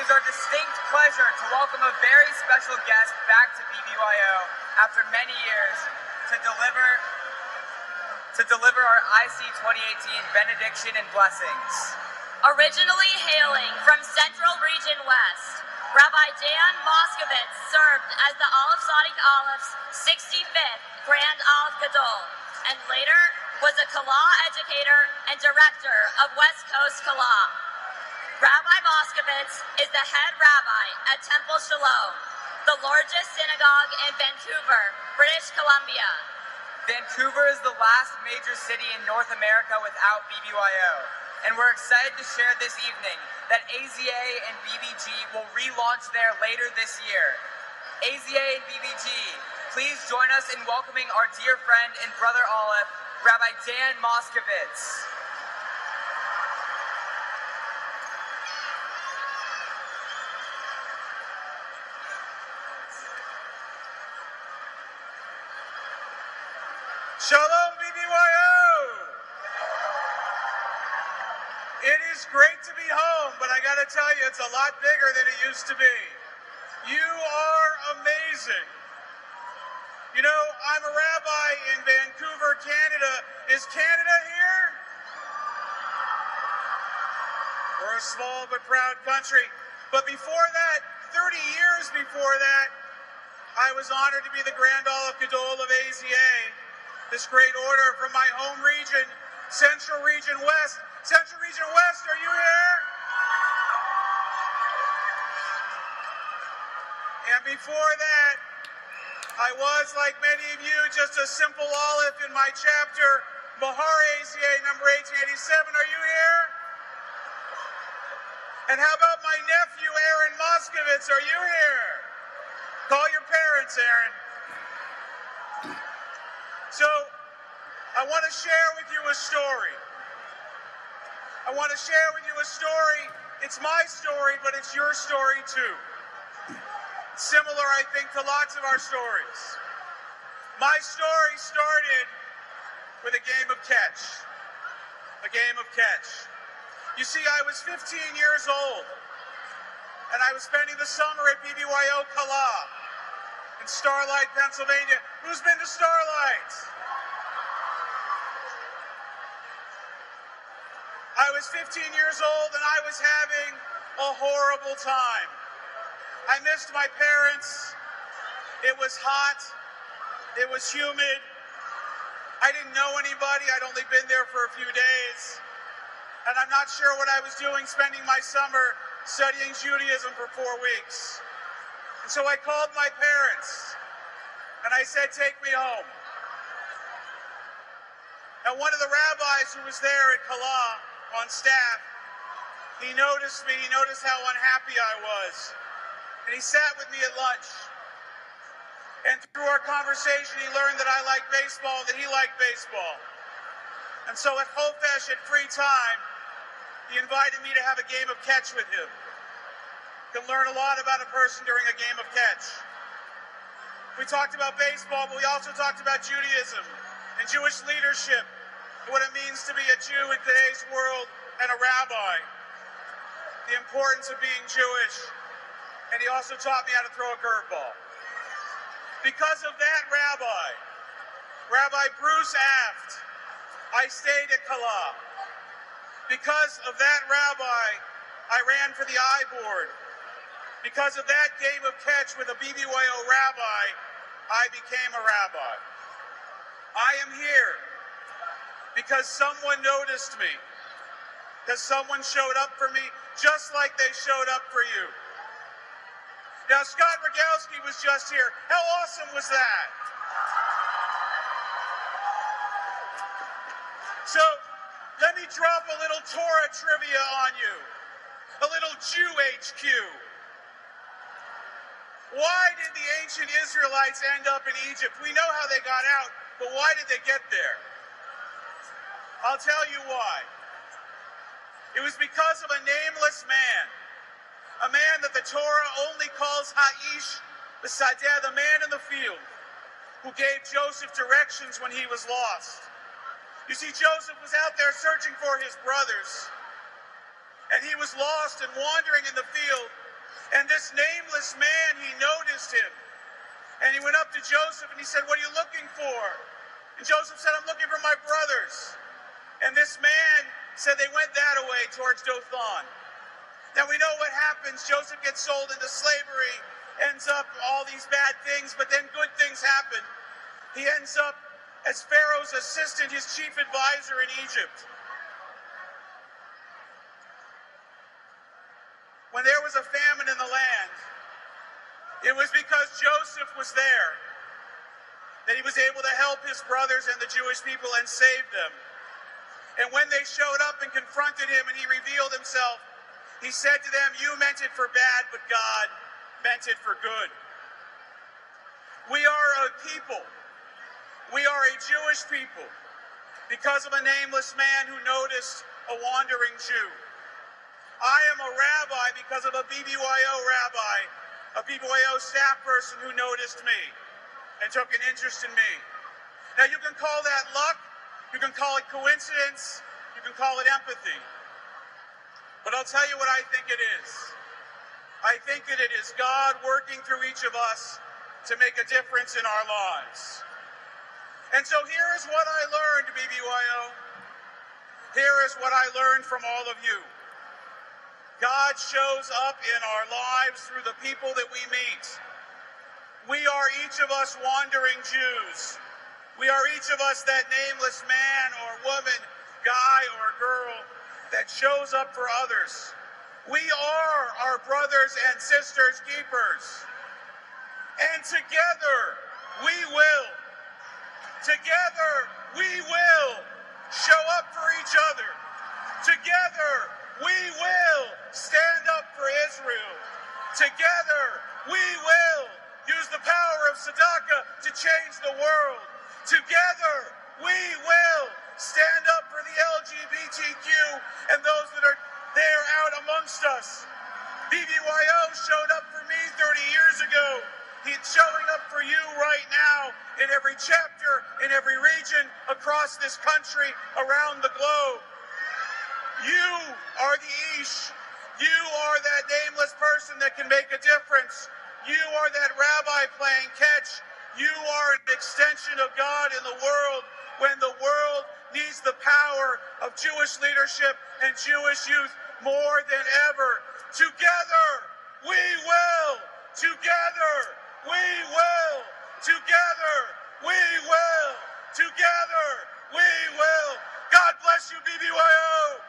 is our distinct pleasure to welcome a very special guest back to BBYO after many years to deliver our IC 2018 benediction and blessings. Originally hailing from Central Region West, Rabbi Dan Moskovitz served as the Aleph Aleph's 65th Grand Aleph Godol, and later was a Kalah educator and director of West Coast Kalah. Rabbi Moskovitz is the head rabbi at Temple Shalom, the largest synagogue in Vancouver, British Columbia. Vancouver is the last major city in North America without BBYO, and we're excited to share this evening that AZA and BBG will relaunch there later this year. AZA and BBG, please join us in welcoming our dear friend and brother Aleph, Rabbi Dan Moskovitz. Shalom, BBYO! It is great to be home, but I gotta tell you, it's a lot bigger than it used to be. You are amazing. You know, I'm a rabbi in Vancouver, Canada. Is Canada here? We're a small but proud country. But before that, 30 years before that, I was honored to be the Grand Aleph Godol of AZA. This great order from my home region, Central Region West. Central Region West, are you here? And before that, I was, like many of you, just a simple Aleph in my chapter, Mahar AZA number 1887. Are you here? And how about my nephew, Aaron Moskovitz? Are you here? Call your parents, Aaron. So, I want to share with you a story. I want to share with you a story. It's my story, but it's your story too. Similar, I think, to lots of our stories. My story started with a game of catch. A game of catch. You see, I was 15 years old, and I was spending the summer at BBYO Kalah in Starlight, Pennsylvania. Who's been to Starlight? I was 15 years old, and I was having a horrible time. I missed my parents. It was hot. It was humid. I didn't know anybody. I'd only been there for a few days. And I'm not sure what I was doing spending my summer studying Judaism for 4 weeks. And so I called my parents, and I said, take me home. Now, one of the rabbis who was there at Kalah on staff, he noticed me, he noticed how unhappy I was, and he sat with me at lunch. And through our conversation, he learned that I like baseball, that he liked baseball. And so at Hofesh, at free time, he invited me to have a game of catch with him. You can learn a lot about a person during a game of catch. We talked about baseball, but we also talked about Judaism and Jewish leadership, what it means to be a Jew in today's world and a rabbi, the importance of being Jewish, and he also taught me how to throw a curveball. Because of that rabbi, Rabbi Bruce Aft, I stayed at Kalah. Because of that rabbi, I ran for the I board. Because of that game of catch with a BBYO rabbi, I became a rabbi. I am here because someone noticed me, because someone showed up for me just like they showed up for you. Now, Scott Rogowski was just here. How awesome was that? So, let me drop a little Torah trivia on you, a little Jew HQ. Why did the ancient Israelites end up in Egypt? We know how they got out, but why did they get there? I'll tell you why. It was because of a nameless man, a man that the Torah only calls Ha'ish B'Sadeh, the man in the field, who gave Joseph directions when he was lost. You see, Joseph was out there searching for his brothers, and he was lost and wandering in the field, And this nameless man, he noticed him. And he went up to Joseph and he said, "What are you looking for?" And Joseph said, "I'm looking for my brothers." And this man said they went that way towards Dothan. Now we know what happens. Joseph gets sold into slavery, ends up all these bad things, but then good things happen. He ends up as Pharaoh's assistant, his chief advisor in Egypt. When there was a famine in the land, it was because Joseph was there that he was able to help his brothers and the Jewish people and save them. And when they showed up and confronted him and he revealed himself, he said to them, "You meant it for bad, but God meant it for good." We are a people. We are a Jewish people because of a nameless man who noticed a wandering Jew. I am a rabbi because of a BBYO rabbi, a BBYO staff person who noticed me and took an interest in me. Now you can call that luck, you can call it coincidence, you can call it empathy. But I'll tell you what I think it is. I think that it is God working through each of us to make a difference in our lives. And so here is what I learned, BBYO. Here is what I learned from all of you. God shows up in our lives through the people that we meet. We are each of us wandering Jews. We are each of us that nameless man or woman, guy or girl that shows up for others. We are our brothers and sisters' keepers. And together we will show up for each other. Together we will stand up for Israel. Together we will use the power of tzedakah to change the world. Together we will stand up for the LGBTQ and those that are there out amongst us. BBYO showed up for me 30 years ago. He's showing up for you right now in every chapter, in every region, across this country, around the globe. You are the Ish. You are that nameless person that can make a difference. You are that rabbi playing catch. You are an extension of God in the world when the world needs the power of Jewish leadership and Jewish youth more than ever. Together, we will. Together, we will. Together, we will. Together, we will. God bless you, BBYO.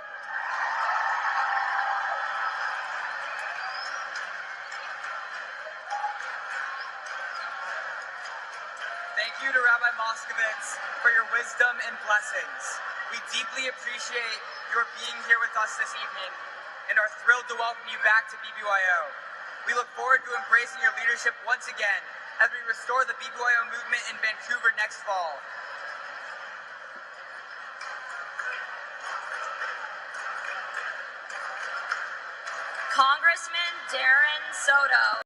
Thank you to Rabbi Moskovitz for your wisdom and blessings. We deeply appreciate your being here with us this evening and are thrilled to welcome you back to BBYO. We look forward to embracing your leadership once again as we restore the BBYO movement in Vancouver next fall. Congressman Darren Soto.